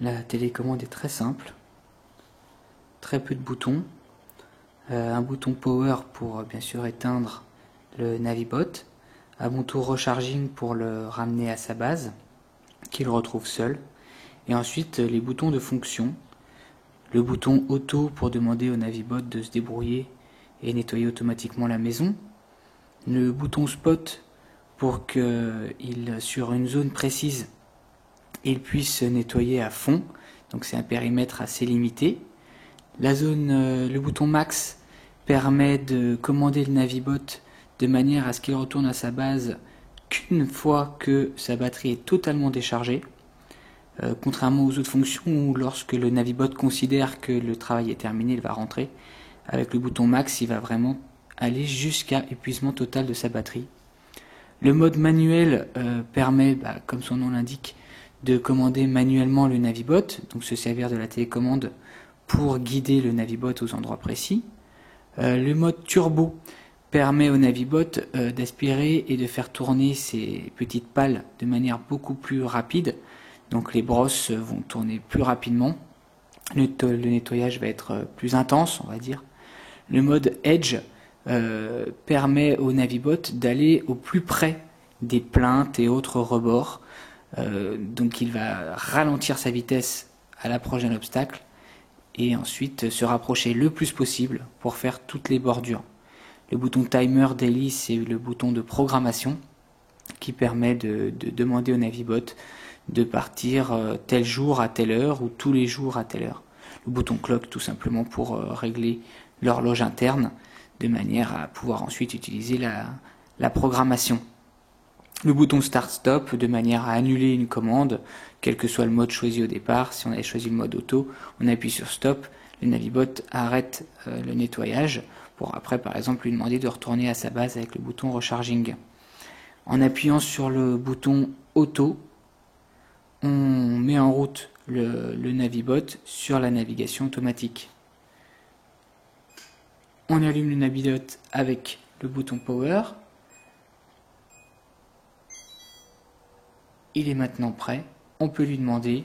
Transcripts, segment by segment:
La télécommande est très simple, très peu de boutons, un bouton power pour bien sûr éteindre le Navibot, un bouton recharging pour le ramener à sa base, qu'il retrouve seul, et ensuite les boutons de fonction, le bouton auto pour demander au Navibot de se débrouiller et nettoyer automatiquement la maison, le bouton spot pour qu'il, sur une zone précise, il puisse nettoyer à fond, donc c'est un périmètre assez limité. Le bouton max permet de commander le Navibot de manière à ce qu'il retourne à sa base qu'une fois que sa batterie est totalement déchargée, contrairement aux autres fonctions où lorsque le Navibot considère que le travail est terminé, il va rentrer. Avec le bouton max, il va vraiment aller jusqu'à épuisement total de sa batterie. Le mode manuel permet, comme son nom l'indique, de commander manuellement le Navibot, donc se servir de la télécommande pour guider le Navibot aux endroits précis. Le mode turbo permet au Navibot d'aspirer et de faire tourner ses petites pales de manière beaucoup plus rapide, donc les brosses vont tourner plus rapidement, le nettoyage va être plus intense, on va dire. Le mode Edge permet au Navibot d'aller au plus près des plaintes et autres rebords. Donc il va ralentir sa vitesse à l'approche d'un obstacle et ensuite se rapprocher le plus possible pour faire toutes les bordures. Le bouton Timer Daily, c'est le bouton de programmation qui permet de demander au Navibot de partir tel jour à telle heure ou tous les jours à telle heure. Le bouton Clock tout simplement pour régler l'horloge interne de manière à pouvoir ensuite utiliser la programmation. Le bouton Start Stop de manière à annuler une commande, quel que soit le mode choisi au départ. Si on avait choisi le mode auto, on appuie sur Stop, le Navibot arrête le nettoyage pour après par exemple lui demander de retourner à sa base avec le bouton Recharging. En appuyant sur le bouton Auto, on met en route le Navibot sur la navigation automatique. On allume le Navibot avec le bouton Power. Il est maintenant prêt. On peut lui demander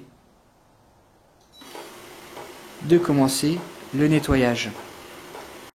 de commencer le nettoyage.